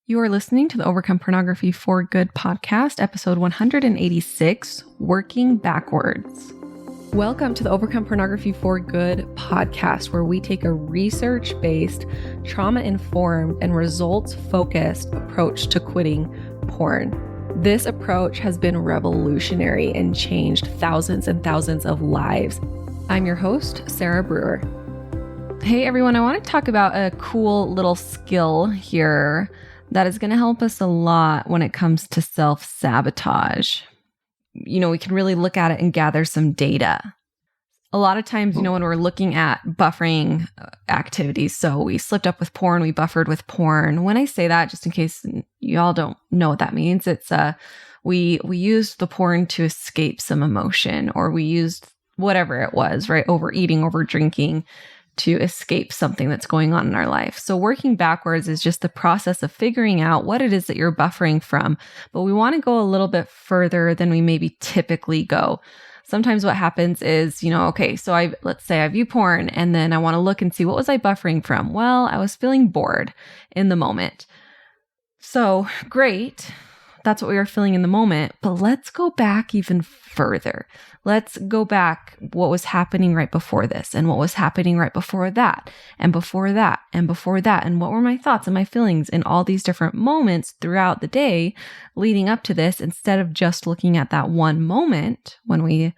You are listening to the Overcome Pornography for Good podcast, episode 186, Working Backwards. Welcome to the Overcome Pornography for Good podcast, where we take a research-based, trauma-informed, and results-focused approach to quitting porn. This approach has been revolutionary and changed thousands and thousands of lives. I'm your host, Sarah Brewer. Hey everyone, I want to talk about a cool little skill here that is going to help us a lot when it comes to self-sabotage. We can really look at it and gather some data. A lot of times, when we're looking at buffering activities, so we slipped up with porn, we buffered with porn. When I say that, just in case you all don't know what that means, it's we used the porn to escape some emotion, or we used whatever it was, right? Overeating, over drinking, to escape something that's going on in our life. So working backwards is just the process of figuring out what it is that you're buffering from. But we want to go a little bit further than we maybe typically go. Sometimes what happens is, so let's say I view porn and then I want to look and see, what was I buffering from? Well, I was feeling bored in the moment. So great. That's what we were feeling in the moment, but let's go back even further. Let's go back what was happening right before this, and what was happening right before that, and before that, and before that, and what were my thoughts and my feelings in all these different moments throughout the day leading up to this, instead of just looking at that one moment when we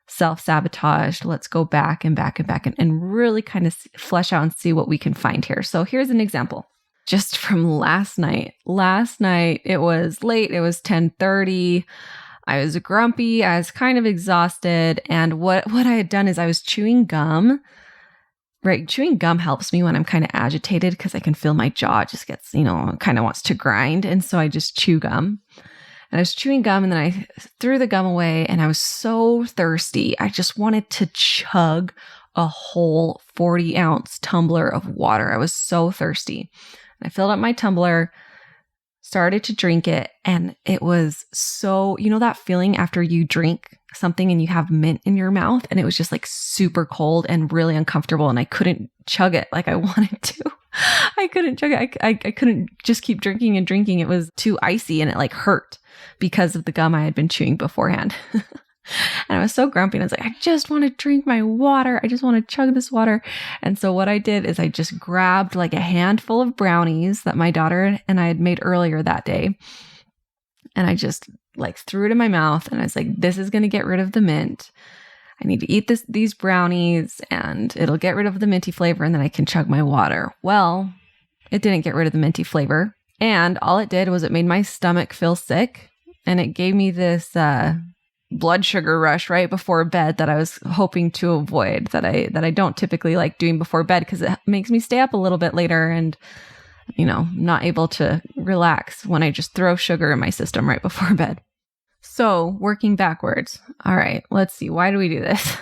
self-sabotaged. Let's go back and back and back and really kind of flesh out and see what we can find here. So here's an example. Just from last night. Last night, it was late. It was 10:30. I was grumpy. I was kind of exhausted. And what I had done is I was chewing gum. Right? Chewing gum helps me when I'm kind of agitated because I can feel my jaw just gets, kind of wants to grind. And so I just chew gum. And I was chewing gum and then I threw the gum away and I was so thirsty. I just wanted to chug a whole 40-ounce tumbler of water. I was so thirsty. I filled up my tumbler, started to drink it, and it was so, that feeling after you drink something and you have mint in your mouth, and it was just like super cold and really uncomfortable, and I couldn't chug it like I wanted to. I couldn't chug it. I couldn't just keep drinking and drinking. It was too icy and it like hurt because of the gum I had been chewing beforehand. And I was so grumpy and I was like, I just want to drink my water. I just want to chug this water. And so what I did is I just grabbed like a handful of brownies that my daughter and I had made earlier that day. And I just like threw it in my mouth and I was like, this is going to get rid of the mint. I need to eat these brownies and it'll get rid of the minty flavor and then I can chug my water. Well, it didn't get rid of the minty flavor. And all it did was it made my stomach feel sick. And it gave me this, blood sugar rush right before bed that I was hoping to avoid, that I don't typically like doing before bed because it makes me stay up a little bit later and, not able to relax when I just throw sugar in my system right before bed. So working backwards. All right, let's see. Why do we do this?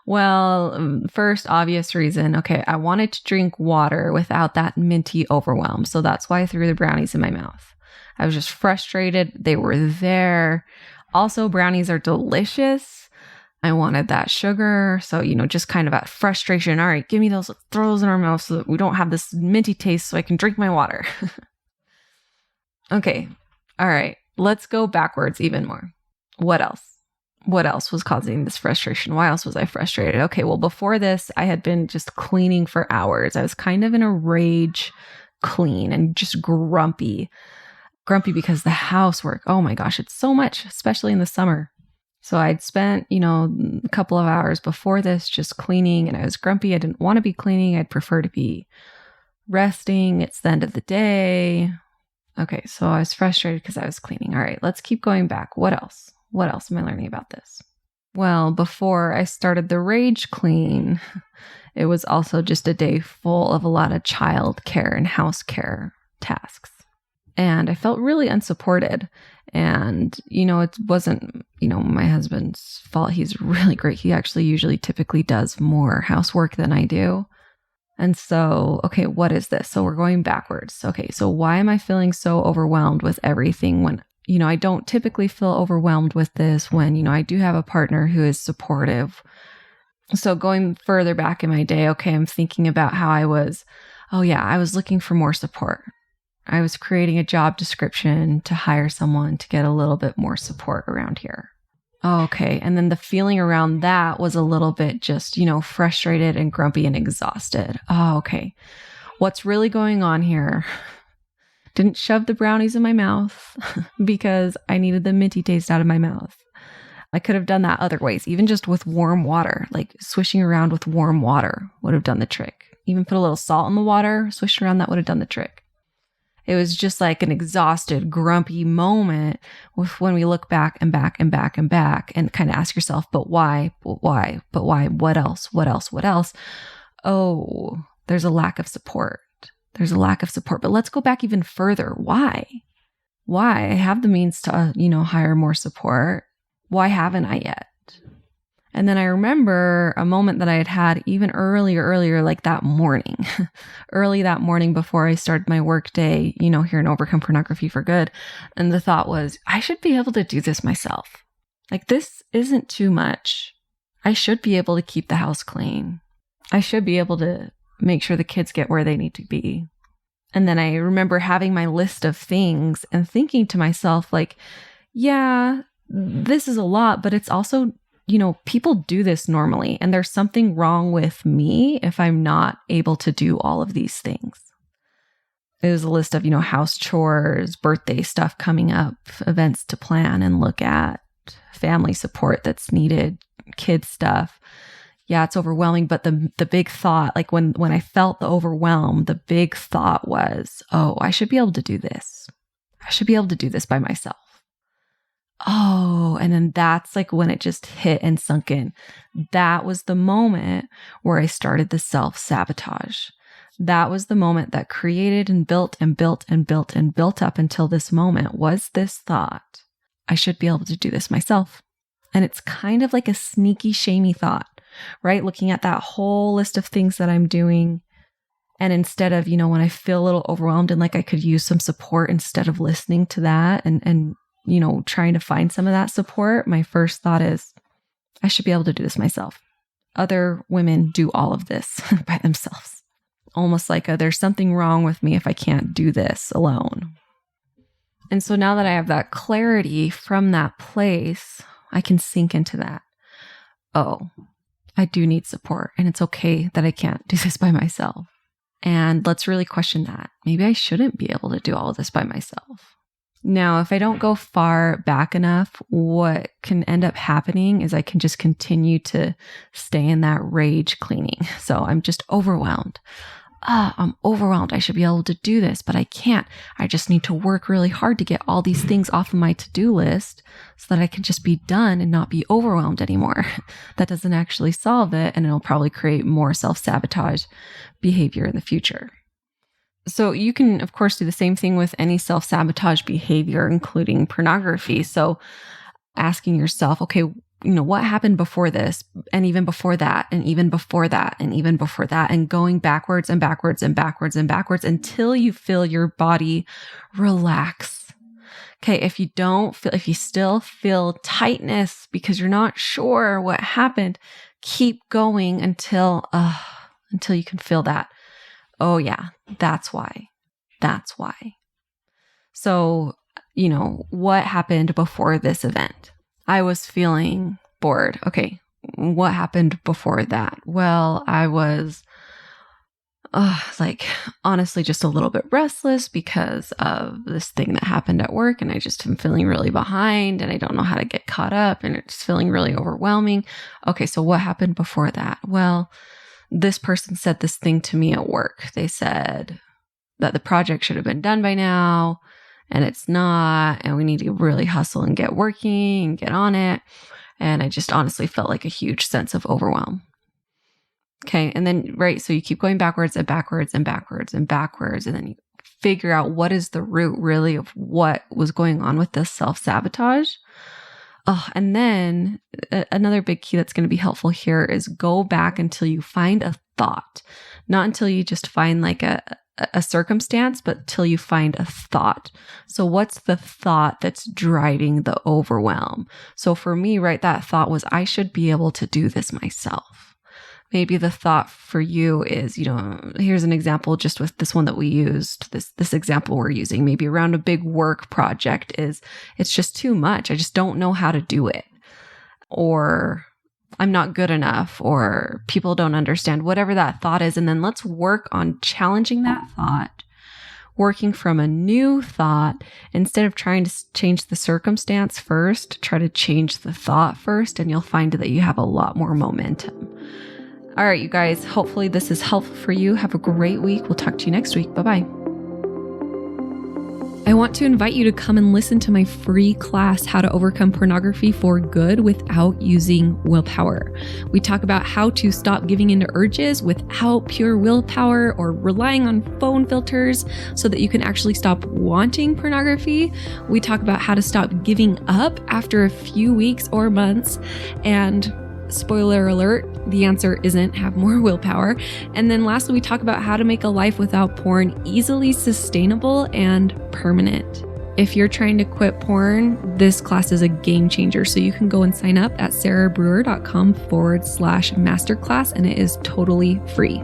Well, first obvious reason. Okay, I wanted to drink water without that minty overwhelm. So that's why I threw the brownies in my mouth. I was just frustrated. They were there. Also, brownies are delicious. I wanted that sugar. So, just kind of at frustration. All right, give me those, throw those in our mouth so that we don't have this minty taste so I can drink my water. Okay. All right. Let's go backwards even more. What else? What else was causing this frustration? Why else was I frustrated? Okay. Well, before this, I had been just cleaning for hours. I was kind of in a rage clean and just grumpy because the housework, oh my gosh, it's so much, especially in the summer. So I'd spent, a couple of hours before this just cleaning and I was grumpy. I didn't want to be cleaning. I'd prefer to be resting. It's the end of the day. Okay, so I was frustrated because I was cleaning. All right, let's keep going back. What else? What else am I learning about this? Well, before I started the rage clean, it was also just a day full of a lot of child care and house care tasks. And I felt really unsupported. And, it wasn't, my husband's fault. He's really great. He actually usually typically does more housework than I do. And so, okay, what is this? So we're going backwards. Okay, so why am I feeling so overwhelmed with everything when, I don't typically feel overwhelmed with this when, I do have a partner who is supportive. So going further back in my day, okay, I'm thinking about how I was looking for more support. I was creating a job description to hire someone to get a little bit more support around here. Okay. And then the feeling around that was a little bit just, frustrated and grumpy and exhausted. Oh, okay. What's really going on here? Didn't shove the brownies in my mouth because I needed the minty taste out of my mouth. I could have done that other ways, even just with warm water, like swishing around with warm water would have done the trick. Even put a little salt in the water, swish around, that would have done the trick. It was just like an exhausted, grumpy moment with when we look back and back and back and back and kind of ask yourself, but why, but why, but why, what else, what else, what else? Oh, there's a lack of support. There's a lack of support, but let's go back even further. Why? Why? I have the means to, hire more support. Why haven't I yet? And then I remember a moment that I had even earlier, like that morning, early that morning before I started my work day, here in Overcome Pornography for Good. And the thought was, I should be able to do this myself. Like, this isn't too much. I should be able to keep the house clean. I should be able to make sure the kids get where they need to be. And then I remember having my list of things and thinking to myself, like, yeah, this is a lot, but it's also, people do this normally, and there's something wrong with me if I'm not able to do all of these things. It was a list of, house chores, birthday stuff coming up, events to plan and look at, family support that's needed, kids stuff. Yeah, it's overwhelming. But the big thought, like when I felt the overwhelm, the big thought was, oh, I should be able to do this. I should be able to do this by myself. Oh, and then that's like when it just hit and sunk in. That was the moment where I started the self-sabotage. That was the moment that created and built and built and built and built up until this moment was this thought. I should be able to do this myself. And it's kind of like a sneaky, shamey thought, right? Looking at that whole list of things that I'm doing. And instead of, when I feel a little overwhelmed and like I could use some support, instead of listening to that and trying to find some of that support, my first thought is, I should be able to do this myself. Other women do all of this by themselves. Almost like there's something wrong with me if I can't do this alone. And so now that I have that clarity from that place, I can sink into that. Oh, I do need support, and it's okay that I can't do this by myself. And let's really question that. Maybe I shouldn't be able to do all of this by myself. Now, if I don't go far back enough, what can end up happening is I can just continue to stay in that rage cleaning. So I'm just overwhelmed. I'm overwhelmed. I should be able to do this, but I can't. I just need to work really hard to get all these things off of my to-do list so that I can just be done and not be overwhelmed anymore. That doesn't actually solve it, and it'll probably create more self-sabotage behavior in the future. So you can, of course, do the same thing with any self-sabotage behavior, including pornography. So asking yourself, okay, what happened before this, and even before that, and even before that, and even before that, and going backwards and backwards and backwards and backwards until you feel your body relax. Okay, if you still feel tightness because you're not sure what happened, keep going until you can feel that. Oh yeah, that's why. That's why. So, what happened before this event? I was feeling bored. Okay, what happened before that? Well, I was honestly just a little bit restless because of this thing that happened at work, and I just am feeling really behind and I don't know how to get caught up, and it's feeling really overwhelming. Okay, so what happened before that? Well, this person said this thing to me at work. They said that the project should have been done by now, and it's not, and we need to really hustle and get working and get on it. And I just honestly felt like a huge sense of overwhelm. Okay. And then, right. So you keep going backwards and backwards and backwards and backwards. And then you figure out what is the root really of what was going on with this self-sabotage. And then another big key that's going to be helpful here is go back until you find a thought, not until you just find like a circumstance, but till you find a thought. So what's the thought that's driving the overwhelm? So for me, right, that thought was, I should be able to do this myself. Maybe the thought for you is, here's an example just with this one that we used, this example we're using, maybe around a big work project is, it's just too much. I just don't know how to do it. Or I'm not good enough, or people don't understand, whatever that thought is. And then let's work on challenging that thought, working from a new thought. Instead of trying to change the circumstance first, try to change the thought first, and you'll find that you have a lot more momentum. All right, you guys, hopefully this is helpful for you. Have a great week. We'll talk to you next week. Bye-bye. I want to invite you to come and listen to my free class, How to Overcome Pornography for Good Without Using Willpower. We talk about how to stop giving into urges without pure willpower or relying on phone filters so that you can actually stop wanting pornography. We talk about how to stop giving up after a few weeks or months, and spoiler alert, the answer isn't have more willpower. And then lastly, we talk about how to make a life without porn easily sustainable and permanent. If you're trying to quit porn, this class is a game changer. So you can go and sign up at sarahbrewer.com/masterclass, and it is totally free.